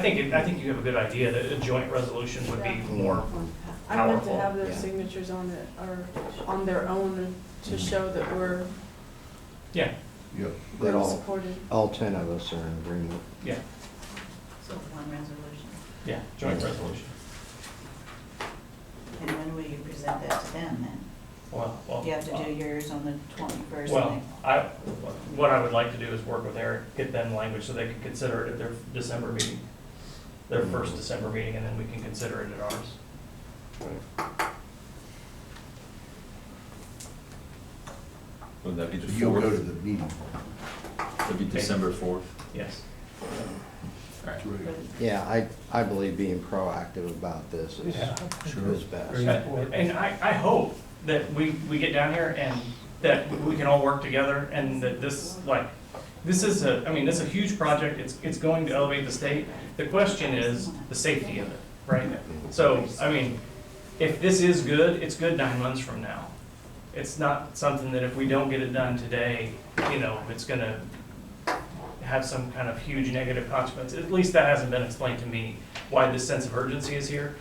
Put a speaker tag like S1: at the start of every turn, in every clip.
S1: I think you have a good idea that a joint resolution would be more
S2: I meant to
S1: powerful.
S2: have their signatures on it, or on their own, to show that we're
S1: Yeah,
S3: Yep.
S4: That all,
S2: supported.
S4: all 10 of us are in agreement.
S1: yeah,
S5: So it's one resolution.
S1: yeah, joint resolution.
S5: And when will you present that to them then?
S1: Well,
S5: You have to do yours on the 21st.
S1: Well, what I would like to do is work with Eric, get them language so they can consider it at their December meeting, their first December meeting, and then we can consider it at ours.
S6: Would that be
S3: So
S6: the
S3: you'll go to
S6: 4th?
S3: the meeting.
S6: That'd be December 4th?
S1: Yes.
S6: All right.
S4: Yeah, I believe being proactive about this is
S3: Sure.
S4: is best.
S1: And I hope that we get down here and that we can all work together and that this is a huge project. It's going to elevate the state. The question is the safety of it, right? So, I mean, if this is good, it's good 9 months from now. It's not something that if we don't get it done today, it's gonna have some kind of huge negative consequence. At least that hasn't been explained to me, why this sense of urgency is here.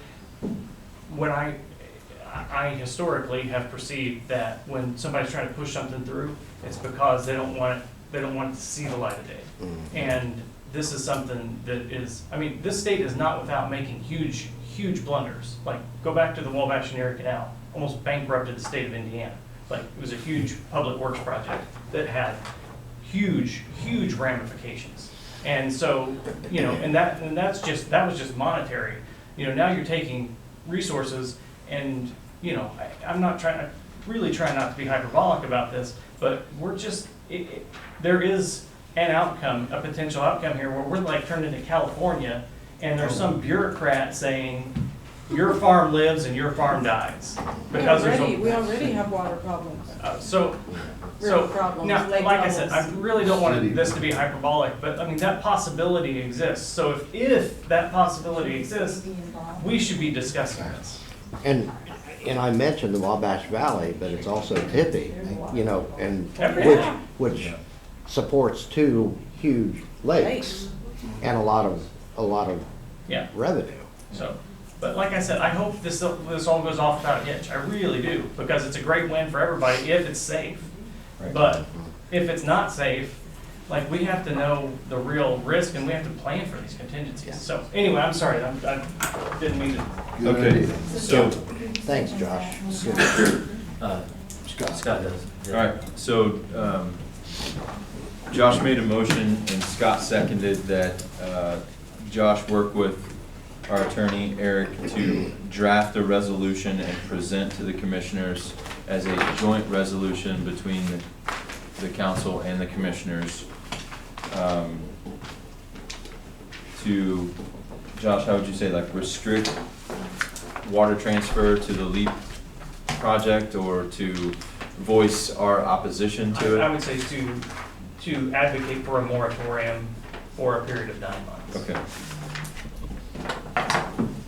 S1: When I historically have perceived that when somebody's trying to push something through, it's because they don't want it to see the light of day. And this is something that is, this state is not without making huge blunders. Like, go back to the Wabash and Erie Canal, almost bankrupted the state of Indiana. Like, it was a huge public works project that had huge
S7: ramifications. And so, that was just monetary. Now you're taking resources and, I'm not really trying not to be hyperbolic about this, but we're just, there is a potential outcome here where we're like turned into California and there's some bureaucrat saying, your farm lives and your farm dies. Because
S2: We already have water problems. Real problems,
S7: now,
S2: lake
S7: like I said, I
S2: problems.
S7: really don't want this to be hyperbolic, but that possibility exists. So if that possibility exists, we should be discussing this.
S4: And I mentioned the Wabash Valley, but it's also Tippy, and
S7: Yeah.
S4: which supports 2 huge lakes and a lot of
S7: Yeah.
S4: revenue.
S7: So, but like I said, I hope this all goes off without a hitch. I really do, because it's a great win for everybody if it's safe.
S6: Right.
S7: But if it's not safe, we have to know the real risk and we have to plan for these contingencies. So anyway, I'm sorry, I didn't mean to.
S3: Good
S6: Okay,
S3: idea.
S6: so,
S4: Thanks, Josh.
S8: Scott does.
S6: all right, so, Josh made a motion and Scott seconded that, Josh work with our attorney, Eric, to draft a resolution and present to the commissioners as a joint resolution between the council and the commissioners, to, Josh, how would you say, restrict water transfer to the LEAP project, or to voice our opposition to it?
S7: I would say to advocate for a moratorium for a period of 9 months.
S6: Okay.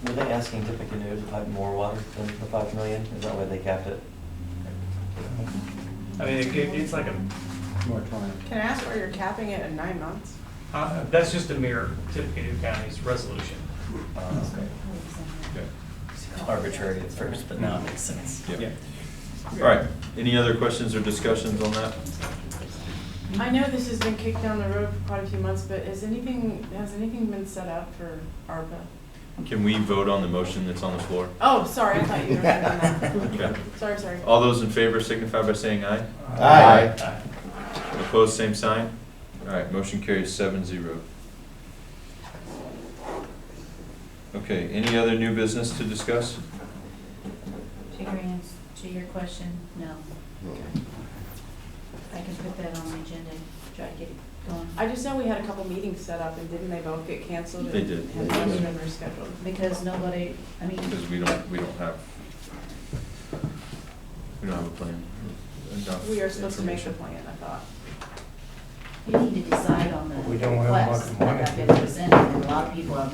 S8: Were they asking Tippecanoe to pipe more water than the 5 million? Is that why they capped it?
S7: It's like
S2: Can I ask why you're capping it in 9 months?
S7: that's just a mirror Tippecanoe County's resolution.
S8: Okay.
S6: Okay.
S8: It's arbitrary at first, but now it makes sense.
S6: Yeah. All right, any other questions or discussions on that?
S2: I know this has been kicked down the road for quite a few months, but has anything been set up for ARPA?
S6: Can we vote on the motion that's on the floor?
S2: Oh, sorry, I thought you were doing that.
S6: Okay.
S2: Sorry.
S6: All those in favor signify by saying aye.
S4: Aye.
S6: Opposed, same sign. All right, motion carries 7-0. Okay, any other new business to discuss?
S5: To your question, no. I can put that on the agenda, try to get it going.
S2: I just know we had a couple meetings set up, and didn't they both get canceled?
S6: They did.
S2: And those were never scheduled.
S5: Because nobody,
S6: Because we don't have a plan. Enough
S2: We are supposed to make the
S6: information.
S2: plan, I thought.
S5: you need to decide on the
S9: We don't have much
S5: requests that
S9: money.
S5: have been presented, and a lot of people have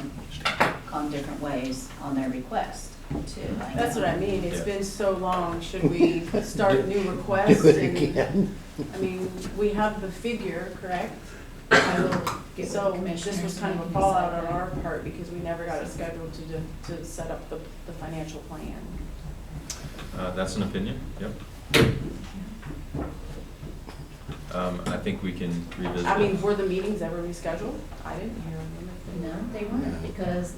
S5: gone different ways on their request too.
S2: That's what I mean, it's
S6: Yeah.
S2: been so long, should we start new
S4: Do
S2: requests?
S4: it
S2: And,
S4: again.
S2: we have the figure, correct?
S5: I will get with the
S2: So
S5: commissioners.
S2: this was kind of a
S5: and
S2: fallout
S5: decide
S2: on our
S5: that.
S2: part because we never got it scheduled to set up the financial plan.
S6: That's an opinion, yep. I think we can revisit.
S2: I mean, were the meetings ever rescheduled? I didn't hear them.
S5: No, they weren't, because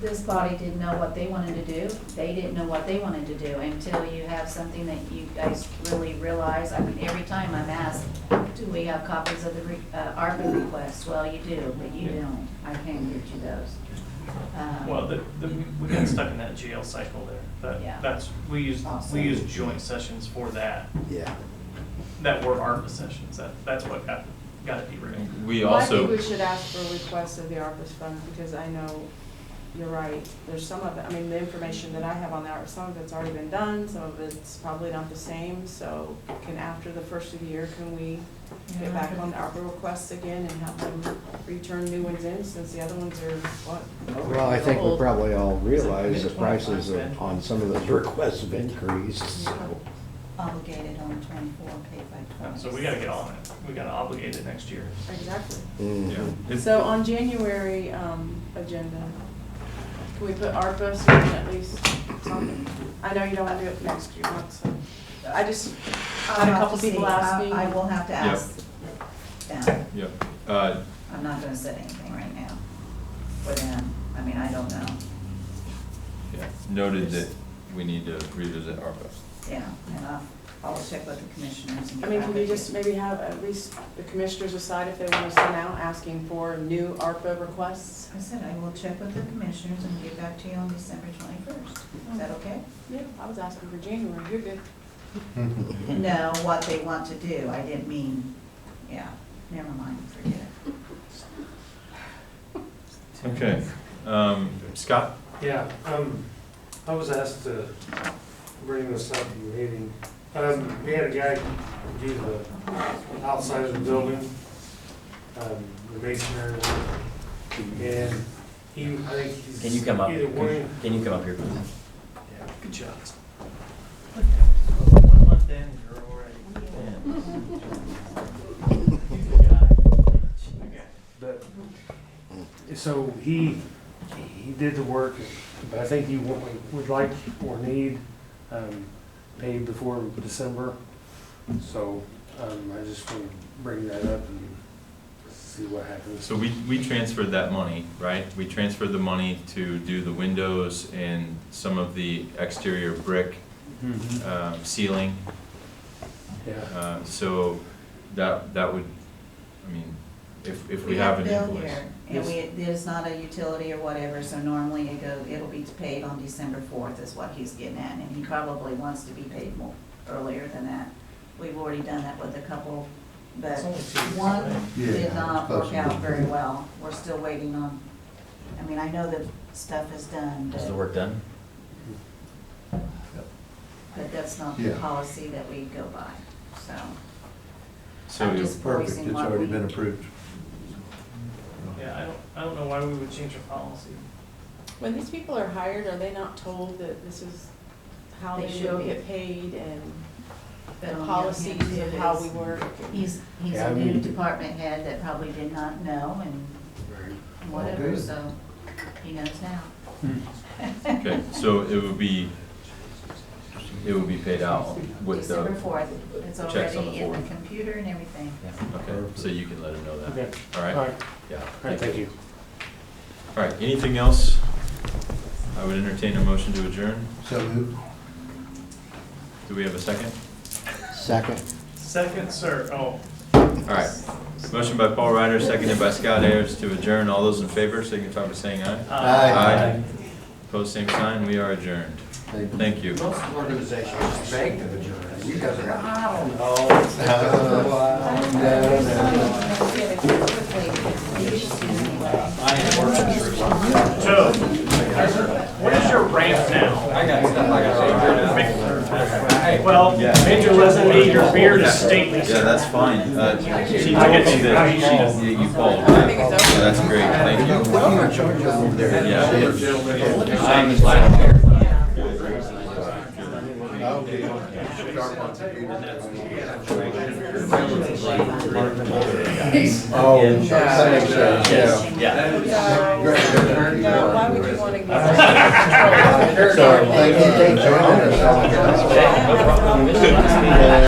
S5: this body didn't know what they wanted to do. They didn't know what they wanted to do until you have something that you guys really realize. I mean, every time I'm asked, do we have copies of the ARPA requests? Well, you do, but you don't. I can't get you those.
S7: Well, we got stuck in that jail cycle there.
S5: Yeah.
S7: We use
S5: Awesome.
S7: joint sessions for that,
S4: Yeah.
S7: that were ARPA sessions. That's what got it derailed.
S6: We
S2: Well, I think
S6: also,
S2: we should ask for a request of the ARPA's funds because I know you're right. There's some of it, I mean, the information that I have on there, some of it's already been done, some of it's probably not the same. So after the first of the year, can we get back on the ARPA requests again and have them return new ones in since the other ones are, what?
S4: Well, I think we
S2: old?
S4: probably all realize the
S7: Mid-25
S4: prices
S7: spend.
S4: on some of those requests have increased, so.
S5: Obligated on 24, paid by 20.
S7: So we gotta get on it. We gotta obligate it next year.
S2: Exactly.
S4: Mhm.
S6: yeah. If-
S2: So on January, agenda, can we put ARPA so we can at least something? I know you don't want to do it next year, so, I just
S5: I'll
S2: had a
S5: have
S2: couple
S5: to see.
S2: people ask me.
S5: I will have to ask them.
S6: Yep.
S5: I'm not gonna set anything right now for them. I mean, I don't know.
S6: Yeah, noted that we need to revisit ARPA.
S5: Yeah, and I'll check with the commissioners and
S2: I
S5: get
S2: mean,
S5: back
S2: can you
S5: with
S2: just maybe have at least the commissioners decide if they want to send out asking for new ARPA requests?
S5: I said I will check with the commissioners and get back to you on December 21st. Is that okay?
S2: Yeah, I was asking for January, you're good.
S5: No, what they want to do. I didn't mean, yeah, never mind, forget it.
S6: Okay. Scott?
S3: Yeah, I was asked to bring this up in the meeting. We had a guy do the outside of the building, the masonry, and I think he's.
S8: Can you come up?
S3: Either one.
S8: Can you come up here, please?
S7: Good job.
S3: But, so he did the work, but I think he would like or need paid before December. So I just want to bring that up and see what happens.
S6: So we transferred that money, right? We transferred the money to do the windows and some of the exterior brick ceiling.
S3: Yeah.
S6: So that would, I mean, if we
S5: have
S6: have an
S5: a bill
S6: invoice.
S5: here, and it's not a utility or whatever, so normally it'll be paid on December 4th is what he's getting at, and he probably wants to be paid more earlier than that. We've already done that with a couple, but
S7: It's only 2 weeks
S5: one
S7: away.
S5: did not work out very well. We're still waiting on, I mean, I know that stuff is done,
S8: Is the
S5: but
S8: work done?
S5: that's not the
S9: Yeah.
S5: policy that we go by, so.
S6: So
S5: I'm
S6: you-
S5: just
S9: Perfect,
S5: voicing
S9: it's
S5: what
S9: already
S5: we-
S9: been approved.
S7: Yeah, I don't know why we would change our policy.
S2: When these people are hired, are they not told that this is how
S5: They
S2: they
S5: should
S2: will
S5: be.
S2: get paid and
S5: But
S2: the
S5: on the other
S2: policies
S5: hand, too,
S2: of how
S5: is-
S2: we work?
S5: He's
S3: Yeah,
S5: a
S3: I
S5: new
S3: mean-
S5: department head that probably did not know and whatever,
S9: good.
S5: so he knows now.
S6: Okay, so it would be paid out with the,
S5: December 4th, it's
S6: checks on
S5: already
S6: the
S5: in the
S6: 4th.
S5: computer and everything.
S6: okay, so you can let him know that.
S3: Okay.
S6: All
S3: All
S6: right?
S3: right,
S6: Yeah.
S3: all right, thank you.
S6: All right, anything else? I would entertain a motion to adjourn.
S9: So moved.
S6: Do we have a second?
S4: Second.
S7: Second, sir, oh.
S6: All right. Motion by Paul Ryder, seconded by Scott Ayers to adjourn. All those in favor signify by saying aye.
S9: Aye.
S6: Opposed, same sign. We are adjourned. Thank you.
S4: Most organizations beg to adjourn. You guys are.
S7: Joe, where's your ramp now?
S8: I got stuff I got.
S7: Well, Major Leslie, your beard is stately.
S6: Yeah, that's fine. She
S7: I
S6: told
S7: get
S6: me
S7: you.
S6: that
S7: She does.
S6: you called.
S2: I think it's over.
S6: Yeah, that's great. Thank you. Yeah.
S9: Okay.
S4: Oh,
S8: Yeah.
S4: thanks,
S8: Yes,
S4: yeah.
S8: yeah.
S2: No, why would you wanna get?
S4: So, thank you for joining us.